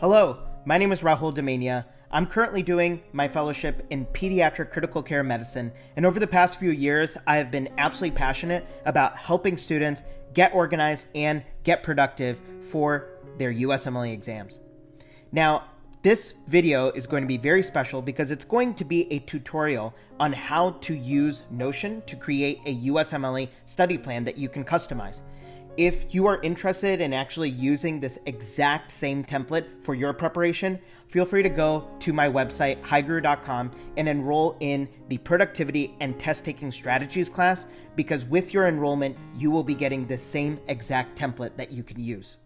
Hello, my name is Rahul Damania. I'm currently doing my fellowship in pediatric critical care medicine, and over the past few years, I have been absolutely passionate about helping students get organized and get productive for their USMLE exams. Now, this video is going to be very special because it's going to be a tutorial on how to use Notion to create a USMLE study plan that you can customize. If you are interested in actually using this exact same template for your preparation, feel free to go to my website, HyGuru.com, and enroll in the Productivity and Test-Taking Strategies class, because with your enrollment, you will be getting the same exact template that you can use.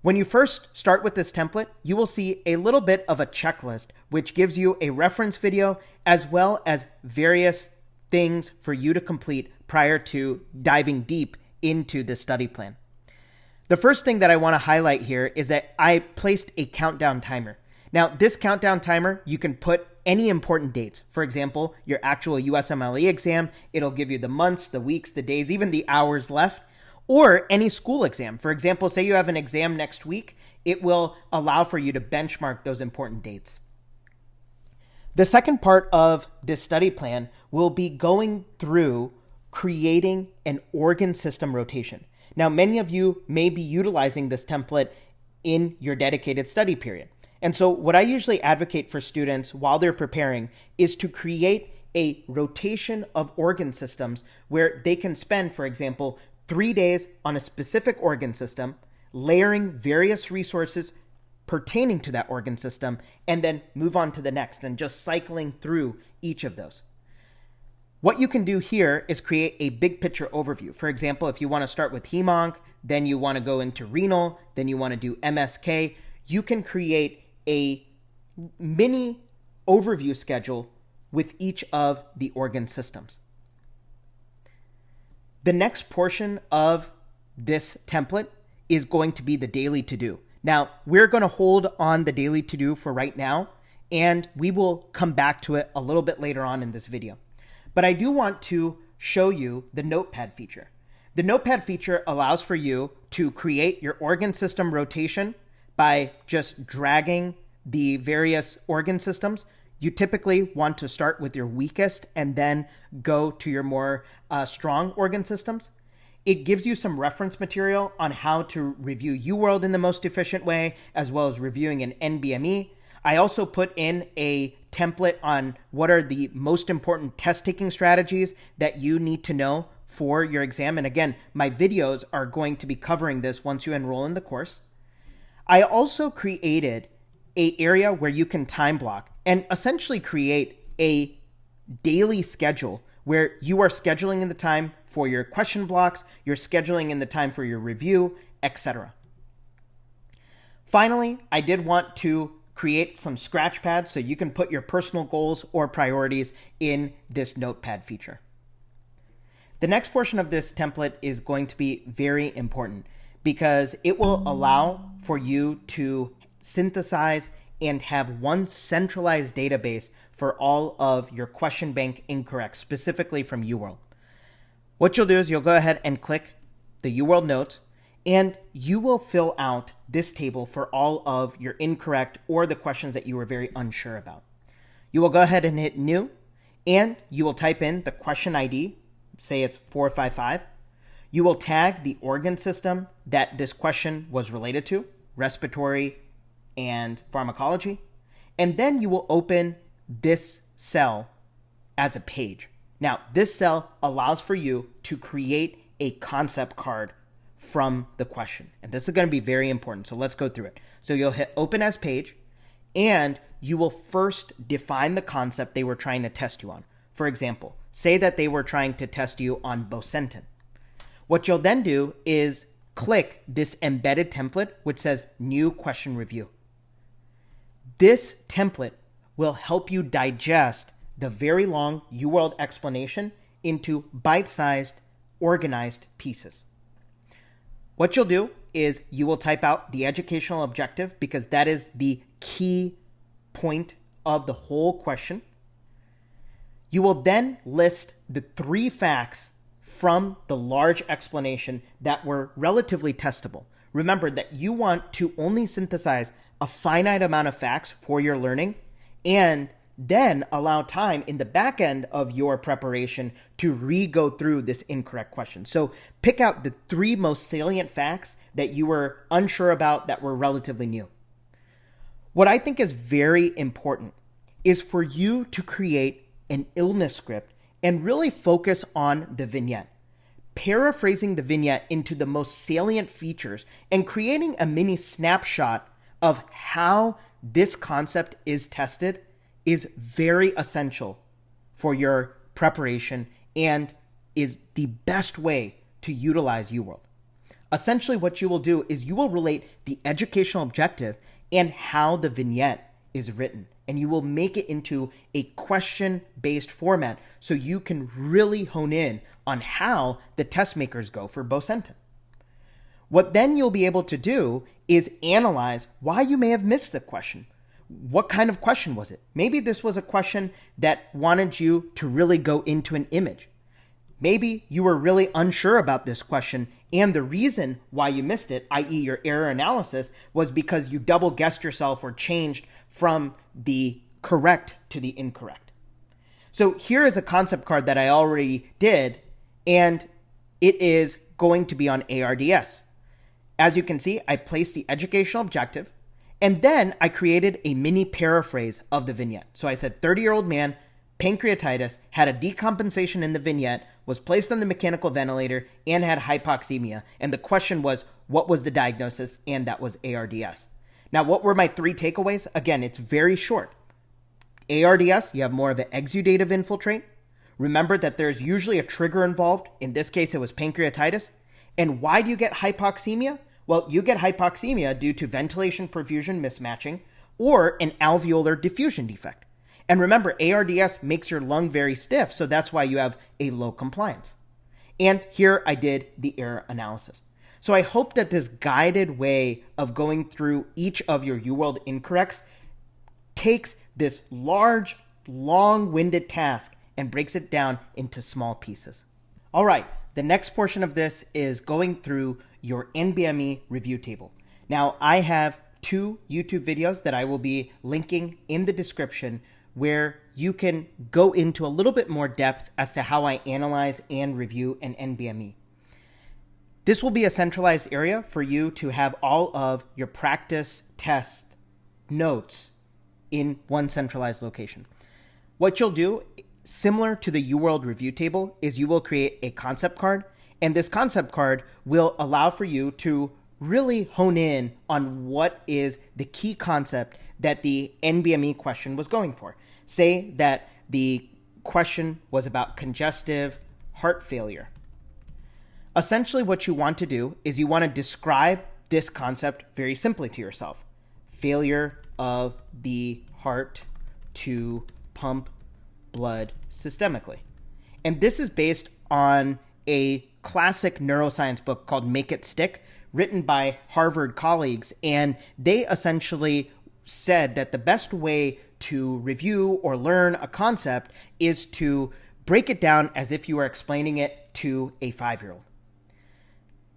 When you first start with this template, you will see a little bit of a checklist, which gives you a reference video as well as various things for you to complete prior to diving deep into the study plan. The first thing that I want to highlight here is that I placed a countdown timer. Now, this countdown timer, you can put any important dates. For example, your actual USMLE exam, it'll give you the months, the weeks, the days, even the hours left, or any school exam. For example, say you have an exam next week, it will allow for you to benchmark those important dates. The second part of this study plan will be going through creating an organ system rotation. Now, many of you may be utilizing this template in your dedicated study period. And so what I usually advocate for students while they're preparing is to create a rotation of organ systems where they can spend, for example, 3 days on a specific organ system, layering various resources pertaining to that organ system, and then move on to the next and just cycling through each of those. What you can do here is create a big picture overview. For example, if you want to start with hemonc, then you want to go into renal, then you want to do MSK, you can create a mini overview schedule with each of the organ systems. The next portion of this template is going to be the daily to-do. Now, we're going to hold on the daily to-do for right now, and we will come back to it a little bit later on in this video. But I do want to show you the notepad feature. The notepad feature allows for you to create your organ system rotation by just dragging the various organ systems. You typically want to start with your weakest and then go to your more strong organ systems. It gives you some reference material on how to review UWorld in the most efficient way, as well as reviewing an NBME. I also put in a template on what are the most important test-taking strategies that you need to know for your exam. And again, my videos are going to be covering this once you enroll in the course. I also created an area where you can time block and essentially create a daily schedule where you are scheduling in the time for your question blocks, you're scheduling in the time for your review, etc. Finally, I did want to create some scratch pads so you can put your personal goals or priorities in this notepad feature. The next portion of this template is going to be very important because it will allow for you to synthesize and have one centralized database for all of your question bank incorrects, specifically from UWorld. What you'll do is you'll go ahead and click the UWorld note, and you will fill out this table for all of your incorrect or the questions that you were very unsure about. You will go ahead and hit new, and you will type in the question ID, say it's 455. You will tag the organ system that this question was related to, respiratory and pharmacology, and then you will open this cell as a page. Now, this cell allows for you to create a concept card from the question. And this is going to be very important. So let's go through it. So you'll hit open as page, and you will first define the concept they were trying to test you on. For example, say that they were trying to test you on bosentan. What you'll then do is click this embedded template, which says new question review. This template will help you digest the very long UWorld explanation into bite-sized, organized pieces. What you'll do is you will type out the educational objective because that is the key point of the whole question. You will then list the 3 facts from the large explanation that were relatively testable. remember that you want to only synthesize a finite amount of facts for your learning and then allow time in the back end of your preparation to re-go through this incorrect question. So pick out the 3 most salient facts that you were unsure about that were relatively new. What I think is very important is for you to create an illness script and really focus on the vignette, paraphrasing the vignette into the most salient features and creating a mini snapshot of how this concept is tested is very essential for your preparation and is the best way to utilize UWorld. Essentially, what you will do is you will relate the educational objective and how the vignette is written, and you will make it into a question-based format so you can really hone in on how the test makers go for Bosentan. What then you'll be able to do is analyze why you may have missed the question. What kind of question was it? Maybe this was a question that wanted you to really go into an image. Maybe you were really unsure about this question, and the reason why you missed it, i.e. your error analysis, was because you double guessed yourself or changed from the correct to the incorrect. So here is a concept card that I already did, and it is going to be on ARDS. As you can see, I placed the educational objective, and then I created a mini paraphrase of the vignette. So I said 30-year-old man, pancreatitis, had a decompensation in the vignette, was placed on the mechanical ventilator, and had hypoxemia. And the question was, what was the diagnosis? And that was ARDS. Now, what were my 3 takeaways? Again, it's very short. ARDS, you have more of an exudative infiltrate. Remember that there's usually a trigger involved. In this case, it was pancreatitis. And why do you get hypoxemia? Well, you get hypoxemia due to ventilation perfusion mismatching or an alveolar diffusion defect. And remember, ARDS makes your lung very stiff, so that's why you have a low compliance. And here I did the error analysis. So I hope that this guided way of going through each of your UWorld incorrects takes this large, long-winded task and breaks it down into small pieces. All right, the next portion of this is going through your NBME review table. Now, I have 2 YouTube videos that I will be linking in the description where you can go into a little bit more depth as to how I analyze and review an NBME. This will be a centralized area for you to have all of your practice test notes in one centralized location. What you'll do, similar to the UWorld review table, is you will create a concept card, and this concept card will allow for you to really hone in on what is the key concept that the NBME question was going for. Say that the question was about congestive heart failure. Essentially, what you want to do is you want to describe this concept very simply to yourself. Failure of the heart to pump blood systemically. And this is based on a classic neuroscience book called Make It Stick, written by Harvard colleagues. And they essentially said that the best way to review or learn a concept is to break it down as if you were explaining it to a 5-year-old.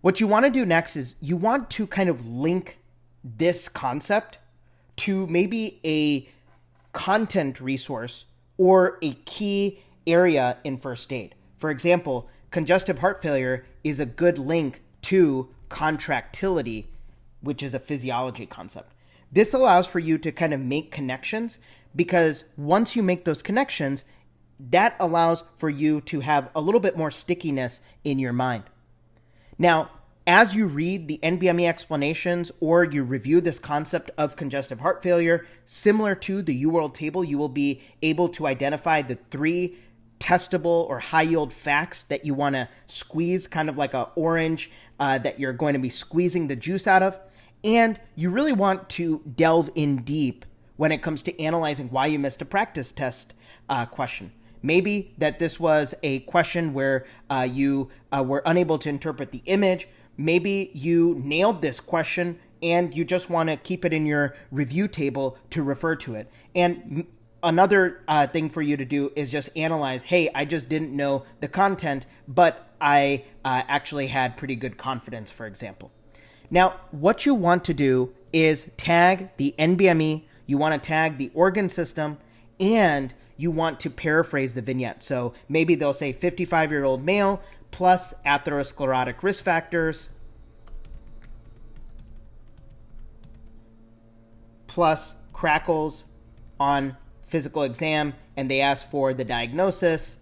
What you want to do next is you want to kind of link this concept to maybe a content resource or a key area in first aid. For example, congestive heart failure is a good link to contractility, which is a physiology concept. This allows for you to kind of make connections, because once you make those connections, that allows for you to have a little bit more stickiness in your mind. Now, as you read the NBME explanations or you review this concept of congestive heart failure, similar to the UWorld table, you will be able to identify the 3 testable or high yield facts that you want to squeeze, kind of like an orange that you're going to be squeezing the juice out of. And you really want to delve in deep when it comes to analyzing why you missed a practice test question. Maybe that this was a question where you were unable to interpret the image. Maybe you nailed this question and you just want to keep it in your review table to refer to it. And another thing for you to do is just analyze, hey, I just didn't know the content, but I actually had pretty good confidence, for example. Now, what you want to do is tag the NBME, you want to tag the organ system, and you want to paraphrase the vignette. So maybe they'll say 55-year-old male plus atherosclerotic risk factors plus crackles on physical exam, and they ask for the diagnosis,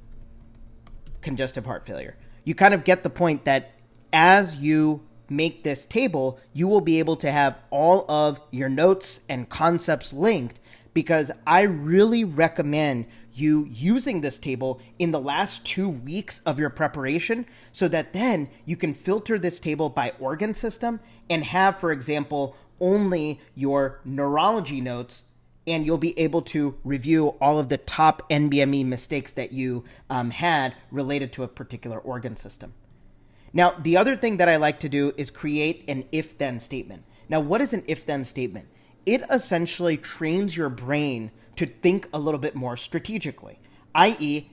congestive heart failure. You kind of get the point that as you make this table, you will be able to have all of your notes and concepts linked, because I really recommend you using this table in the last 2 weeks of your preparation, so that then you can filter this table by organ system and have, for example, only your neurology notes, and you'll be able to review all of the top NBME mistakes that you had related to a particular organ system. Now, the other thing that I like to do is create an if-then statement. Now, what is an if-then statement? It essentially trains your brain to think a little bit more strategically, i.e.,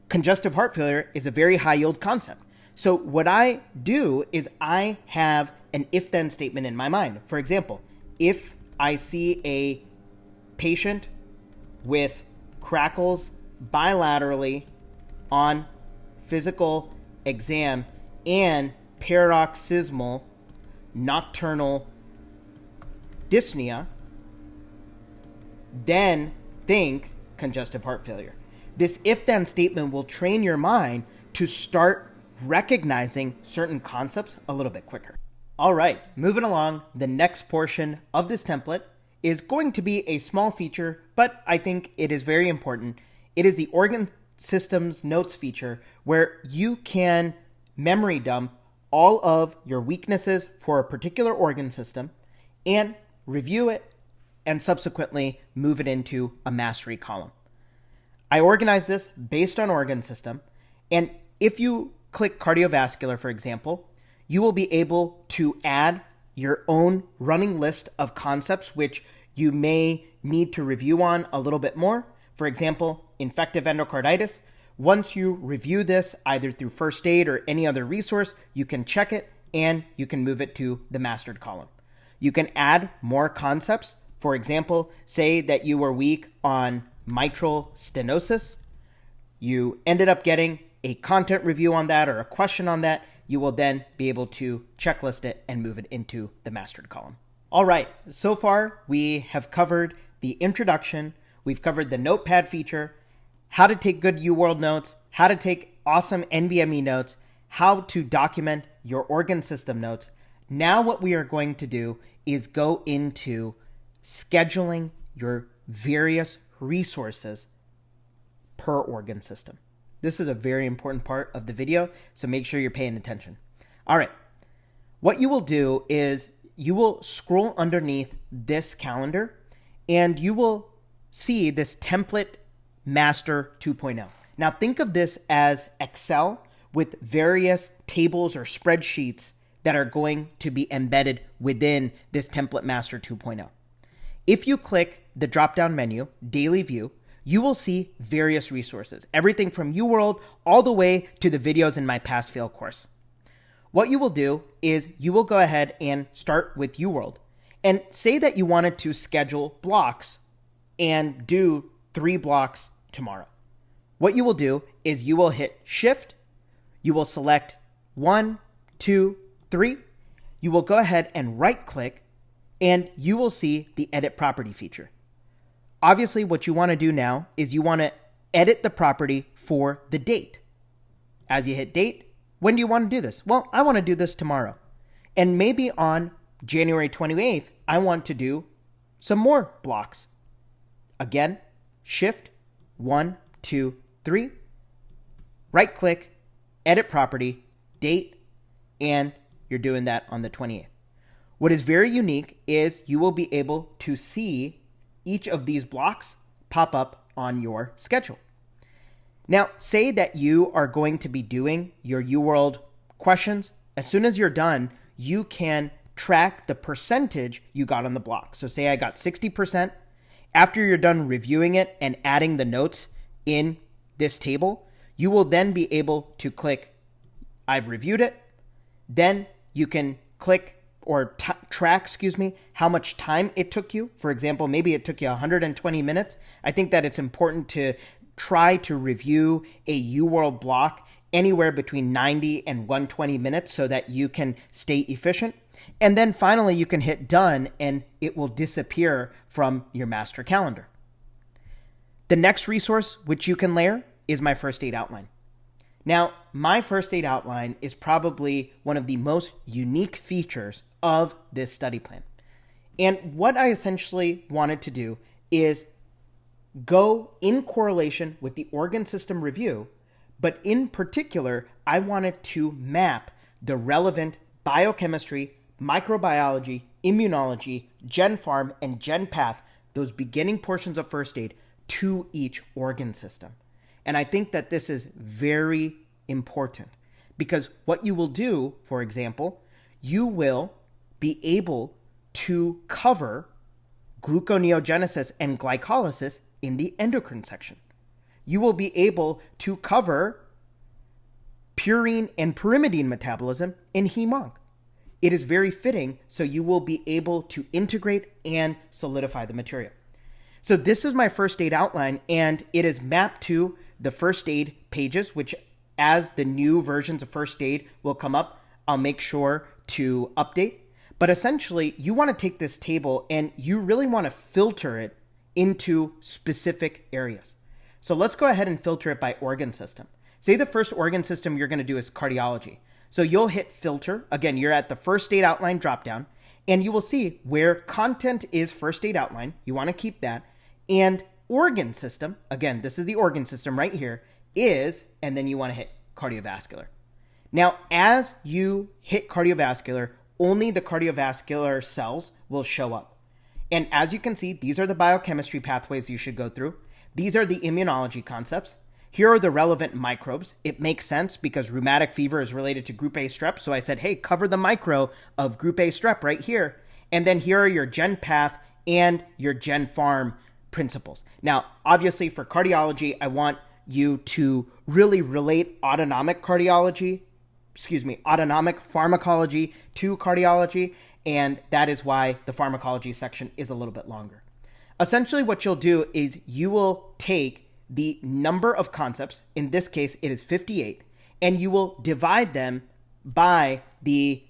congestive heart failure is a very high-yield concept. So what I do is I have an if-then statement in my mind. For example, if I see a patient with crackles bilaterally on physical exam and paroxysmal nocturnal dyspnea, then think congestive heart failure. This if-then statement will train your mind to start recognizing certain concepts a little bit quicker. All right, moving along, the next portion of this template is going to be a small feature, but I think it is very important. It is the organ systems notes feature, where you can memory dump all of your weaknesses for a particular organ system and review it and subsequently move it into a mastery column. I organize this based on organ system, and if you click cardiovascular, for example, you will be able to add your own running list of concepts which you may need to review on a little bit more. For example, infective endocarditis. Once you review this either through first aid or any other resource, you can check it and you can move it to the mastered column. You can add more concepts. For example, say that you were weak on mitral stenosis. You ended up getting a content review on that or a question on that. You will then be able to checklist it and move it into the mastered column. All right, so far we have covered the introduction, we've covered the notepad feature, how to take good UWorld notes, how to take awesome NBME notes, how to document your organ system notes. Now what we are going to do is go into scheduling your various resources per organ system. This is a very important part of the video, so make sure you're paying attention. All right, what you will do is you will scroll underneath this calendar and you will see this template master 2.0. Now think of this as Excel with various tables or spreadsheets that are going to be embedded within this template master 2.0. If you click the drop-down menu, daily view, you will see various resources, everything from UWorld all the way to the videos in my pass-fail course. What you will do is you will go ahead and start with UWorld and say that you wanted to schedule blocks and do 3 blocks tomorrow. What you will do is you will hit Shift, you will select 1, 2, 3, you will go ahead and right-click, and you will see the Edit Property feature. Obviously, what you want to do now is you want to edit the property for the date. As you hit date, when do you want to do this? Well, I want to do this tomorrow. And maybe on January 28th, I want to do some more blocks. Again, Shift, 1, 2, 3, right click, edit property, date, and you're doing that on the 28th. What is very unique is you will be able to see each of these blocks pop up on your schedule. Now, say that you are going to be doing your UWorld questions. As soon as you're done, you can track the percentage you got on the block. So say I got 60%. After you're done reviewing it and adding the notes in this table, you will then be able to click, I've reviewed it. Then you can click or track, how much time it took you. For example, maybe it took you 120 minutes. I think that it's important to try to review a UWorld block anywhere between 90 and 120 minutes so that you can stay efficient. And then finally, you can hit done and it will disappear from your master calendar. The next resource which you can layer is my first aid outline. Now, my first aid outline is probably one of the most unique features of this study plan. And what I essentially wanted to do is go in correlation with the organ system review, but in particular, I wanted to map the relevant biochemistry, microbiology, immunology, gen pharm, and gen path, those beginning portions of first aid, to each organ system. And I think that this is very important because what you will do, for example, you will be able to cover gluconeogenesis and glycolysis in the endocrine section. You will be able to cover purine and pyrimidine metabolism in hem-onc. It is very fitting, so you will be able to integrate and solidify the material. So this is my first aid outline, and it is mapped to the first aid pages, which as the new versions of first aid will come up, I'll make sure to update. But essentially, you want to take this table and you really want to filter it into specific areas. So let's go ahead and filter it by organ system. Say the first organ system you're going to do is cardiology. So you'll hit filter. Again, you're at the first aid outline dropdown, and you will see where content is first aid outline. You want to keep that. And organ system, again, this is the organ system right here, is, and then you want to hit cardiovascular. Now, as you hit cardiovascular, only the cardiovascular cells will show up. And as you can see, these are the biochemistry pathways you should go through. These are the immunology concepts. Here are the relevant microbes. It makes sense because rheumatic fever is related to group A strep. So I said, hey, cover the micro of group A strep right here. And then here are your gen path and your gen pharm principles. Now, obviously for cardiology, I want you to really relate autonomic pharmacology to cardiology. And that is why the pharmacology section is a little bit longer. Essentially what you'll do is you will take the number of concepts, in this case it is 58, and you will divide them by the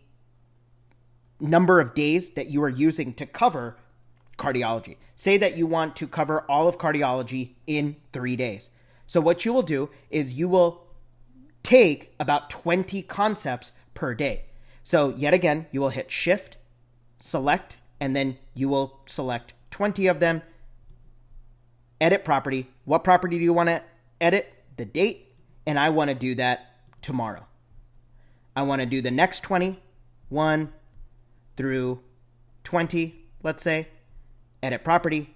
number of days that you are using to cover cardiology. Say that you want to cover all of cardiology in 3 days. So what you will do is you will take about 20 concepts per day. So yet again, you will hit shift, select, and then you will select 20 of them. Edit property. What property do you want to edit? The date. And I want to do that tomorrow. I want to do the next 20, 1 through 20, let's say. Edit property,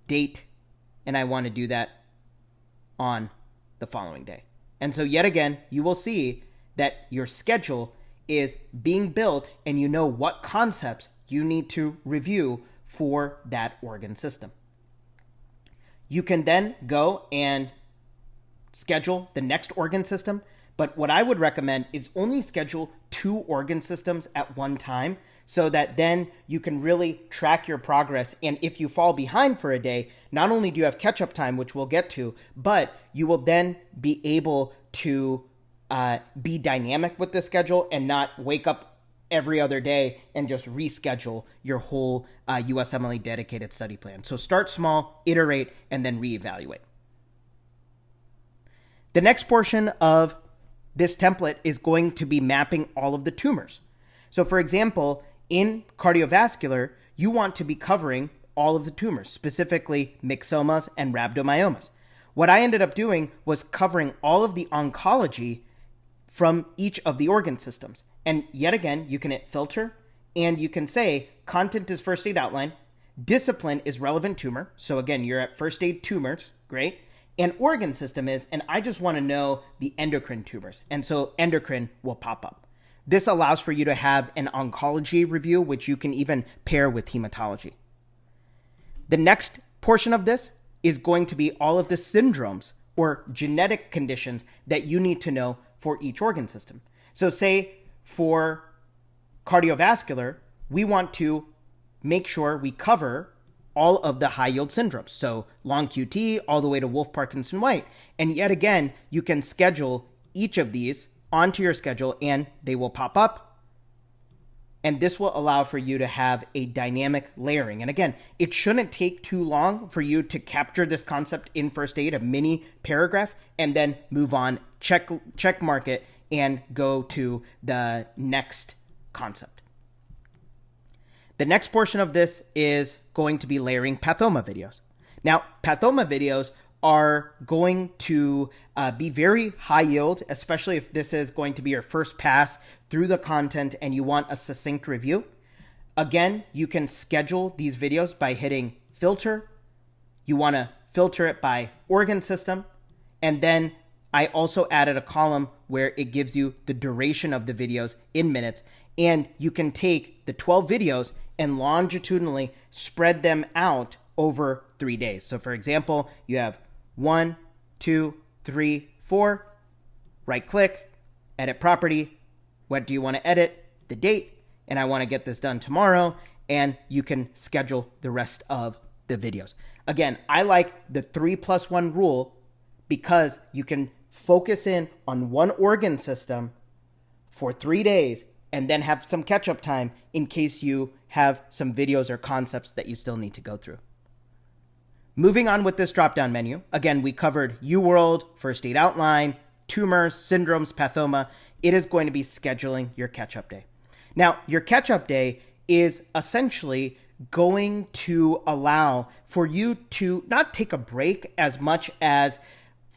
date, and I want to do that on the following day. And so yet again, you will see that your schedule is being built and you know what concepts you need to review for that organ system. You can then go and schedule the next organ system, but what I would recommend is only schedule 2 organ systems at one time so that then you can really track your progress. And if you fall behind for a day, not only do you have catch-up time, which we'll get to, but you will then be able to be dynamic with the schedule and not wake up every other day and just reschedule your whole USMLE dedicated study plan. So start small, iterate, and then reevaluate. The next portion of this template is going to be mapping all of the tumors. So for example, in cardiovascular, you want to be covering all of the tumors, specifically myxomas and rhabdomyomas. What I ended up doing was covering all of the oncology from each of the organ systems. And yet again, you can hit filter and you can say content is first aid outline, discipline is relevant tumor. So again, you're at first aid tumors, great. And organ system is, and I just want to know the endocrine tumors. And so endocrine will pop up. This allows for you to have an oncology review, which you can even pair with hematology. The next portion of this is going to be all of the syndromes or genetic conditions that you need to know for each organ system. So say for cardiovascular, we want to make sure we cover all of the high yield syndromes. So long QT all the way to Wolff Parkinson White. And yet again, you can schedule each of these onto your schedule and they will pop up. And this will allow for you to have a dynamic layering. And again, it shouldn't take too long for you to capture this concept in first aid, a mini paragraph, and then move on, check mark it, and go to the next concept. The next portion of this is going to be layering Pathoma videos. Now, Pathoma videos are going to be very high yield, especially if this is going to be your first pass through the content and you want a succinct review. Again, you can schedule these videos by hitting filter. You want to filter it by organ system. And then I also added a column where it gives you the duration of the videos in minutes. And you can take the 12 videos and longitudinally spread them out over 3 days. So for example, you have 1, 2, 3, 4, right click, edit property. What do you want to edit? The date. And I want to get this done tomorrow. And you can schedule the rest of the videos. Again, I like the 3+1 rule because you can focus in on one organ system for 3 days and then have some catch-up time in case you have some videos or concepts that you still need to go through. Moving on with this drop-down menu, again, we covered UWorld, first aid outline, tumors, syndromes, Pathoma. It is going to be scheduling your catch-up day. Now, your catch-up day is essentially going to allow for you to not take a break as much as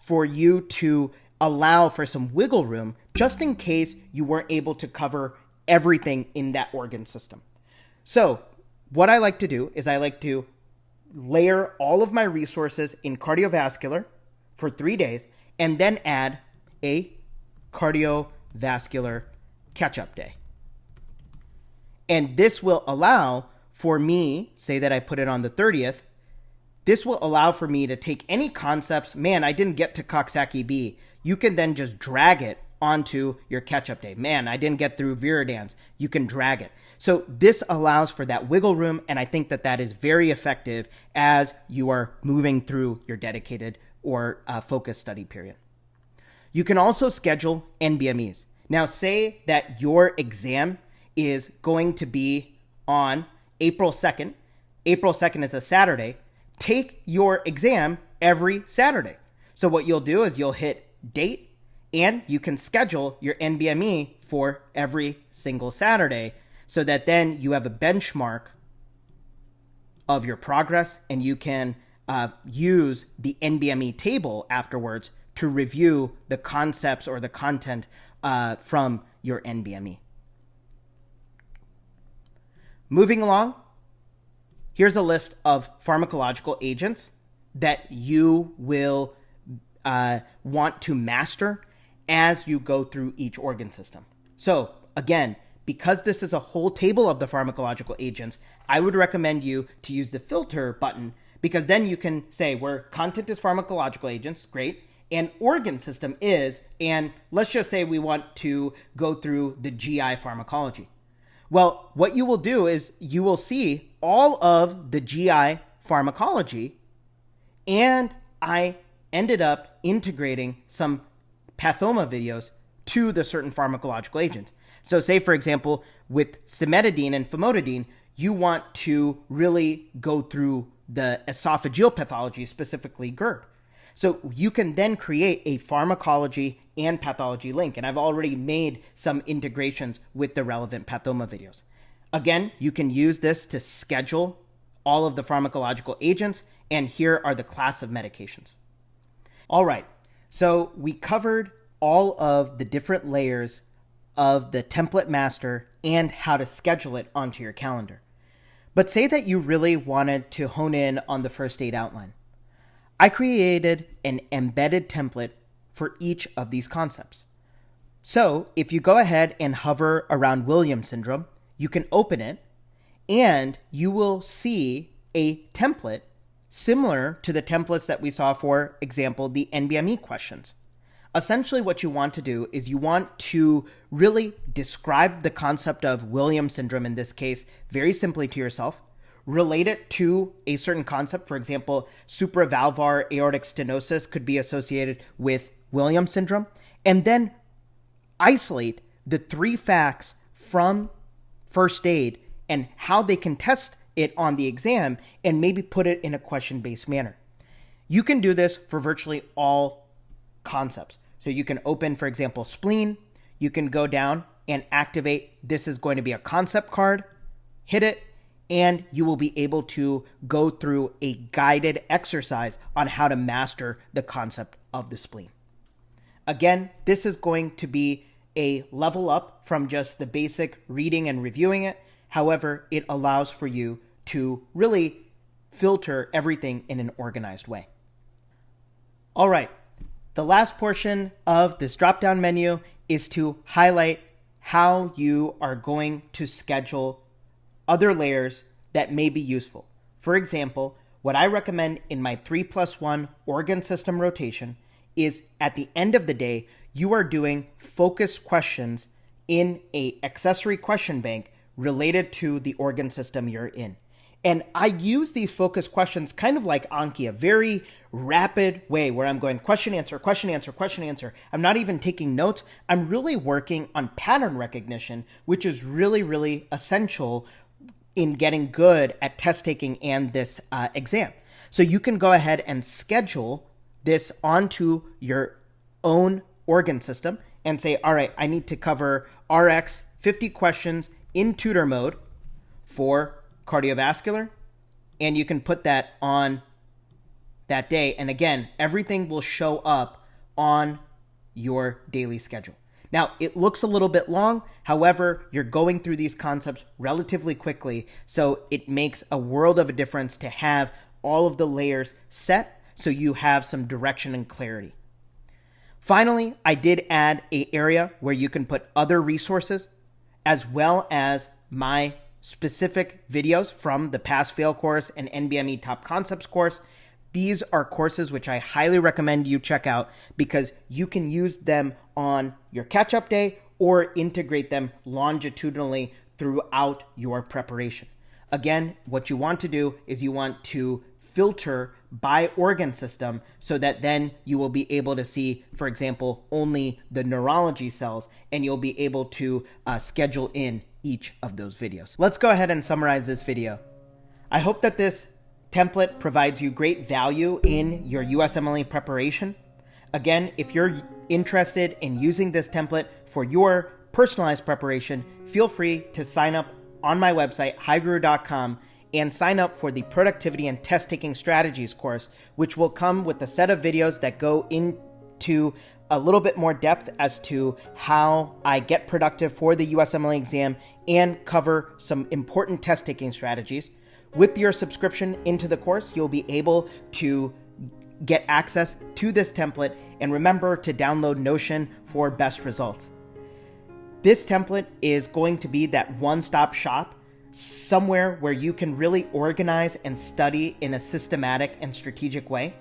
for you to allow for some wiggle room just in case you weren't able to cover everything in that organ system. So what I like to do is I like to layer all of my resources in cardiovascular for 3 days and then add a cardiovascular catch-up day. And this will allow for me, say that I put it on the 30th, this will allow for me to take any concepts, man, I didn't get to Coxsackie B. You can then just drag it onto your catch-up day. Man, I didn't get through Viridans. You can drag it. So this allows for that wiggle room, and I think that that is very effective as you are moving through your dedicated or focused study period. You can also schedule NBMEs. Now, say that your exam is going to be on April 2nd. April 2nd is a Saturday. Take your exam every Saturday. So what you'll do is you'll hit date, and you can schedule your NBME for every single Saturday so that then you have a benchmark of your progress and you can use the NBME table afterwards to review the concepts or the content from your NBME. Moving along, here's a list of pharmacological agents that you will want to master as you go through each organ system. So again, because this is a whole table of the pharmacological agents, I would recommend you to use the filter button because then you can say where content is pharmacological agents, great, and organ system is, and let's just say we want to go through the GI pharmacology. Well, what you will do is you will see all of the GI pharmacology, and I ended up integrating some Pathoma videos to the certain pharmacological agents. So say, for example, with cimetidine and famotidine, you want to really go through the esophageal pathology, specifically GERD. So you can then create a pharmacology and pathology link. And I've already made some integrations with the relevant Pathoma videos. Again, you can use this to schedule all of the pharmacological agents. And here are the class of medications. All right. So we covered all of the different layers of the template master and how to schedule it onto your calendar. But say that you really wanted to hone in on the first aid outline. I created an embedded template for each of these concepts. So if you go ahead and hover around Williams syndrome, you can open it and you will see a template similar to the templates that we saw, for example, the NBME questions. Essentially, what you want to do is you want to really describe the concept of Williams syndrome, in this case, very simply to yourself, relate it to a certain concept. For example, supravalvular aortic stenosis could be associated with Williams syndrome, and then isolate the 3 facts from first aid and how they can test it on the exam and maybe put it in a question-based manner. You can do this for virtually all concepts. So you can open, for example, spleen. You can go down and activate. This is going to be a concept card. Hit it, and you will be able to go through a guided exercise on how to master the concept of the spleen. Again, this is going to be a level up from just the basic reading and reviewing it. However, it allows for you to really filter everything in an organized way. All right. The last portion of this drop-down menu is to highlight how you are going to schedule other layers that may be useful. For example, what I recommend in my 3+1 organ system rotation is at the end of the day, you are doing focused questions in an accessory question bank related to the organ system you're in. And I use these focused questions kind of like Anki, a very rapid way where I'm going question, answer, question, answer, question, answer. I'm not even taking notes. I'm really working on pattern recognition, which is really, really essential in getting good at test taking and this exam. So you can go ahead and schedule this onto your own organ system and say, all right, I need to cover RX 50 questions in tutor mode for cardiovascular, and you can put that on that day. And again, everything will show up on your daily schedule. Now, it looks a little bit long. However, you're going through these concepts relatively quickly, so it makes a world of a difference to have all of the layers set so you have some direction and clarity. Finally, I did add an area where you can put other resources as well as my specific videos from the Pass Fail course and NBME Top Concepts course. These are courses which I highly recommend you check out because you can use them on your catch-up day or integrate them longitudinally throughout your preparation. Again, what you want to do is you want to filter by organ system so that then you will be able to see, for example, only the neurology cells, and you'll be able to schedule in each of those videos. Let's go ahead and summarize this video. I hope that this template provides you great value in your USMLE preparation. Again, if you're interested in using this template for your personalized preparation, feel free to sign up on my website, HyGuru.com, and sign up for the Productivity and Test-Taking Strategies course, which will come with a set of videos that go into a little bit more depth as to how I get productive for the USMLE exam and cover some important test-taking strategies. With your subscription into the course, you'll be able to get access to this template, and remember to download Notion for best results. This template is going to be that one-stop shop, somewhere where you can really organize and study in a systematic and strategic way.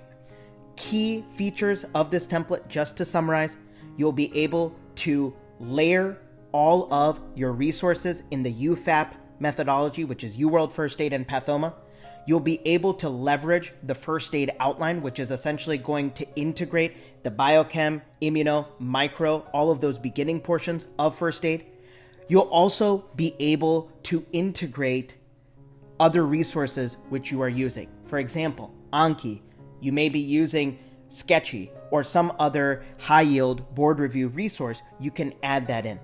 Key features of this template, just to summarize, you'll be able to layer all of your resources in the UFAP methodology, which is UWorld, First Aid, and Pathoma. You'll be able to leverage the first aid outline, which is essentially going to integrate the biochem, immuno, micro, all of those beginning portions of first aid. You'll also be able to integrate other resources which you are using. For example, Anki, you may be using Sketchy or some other high-yield board review resource. You can add that in.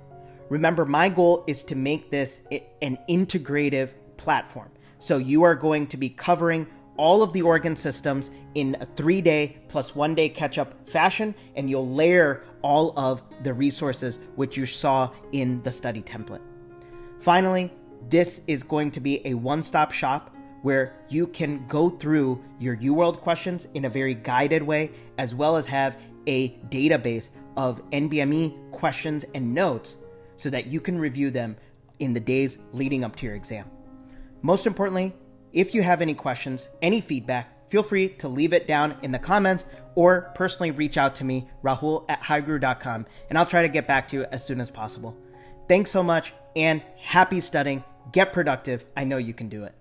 Remember, my goal is to make this an integrative platform. So you are going to be covering all of the organ systems in a 3-day plus 1-day catch-up fashion, and you'll layer all of the resources which you saw in the study template. Finally, this is going to be a one-stop shop where you can go through your UWorld questions in a very guided way, as well as have a database of NBME questions and notes so that you can review them in the days leading up to your exam. Most importantly, if you have any questions, any feedback, feel free to leave it down in the comments or personally reach out to me, Rahul at HyGuru.com, and I'll try to get back to you as soon as possible. Thanks so much, and happy studying. Get productive. I know you can do it.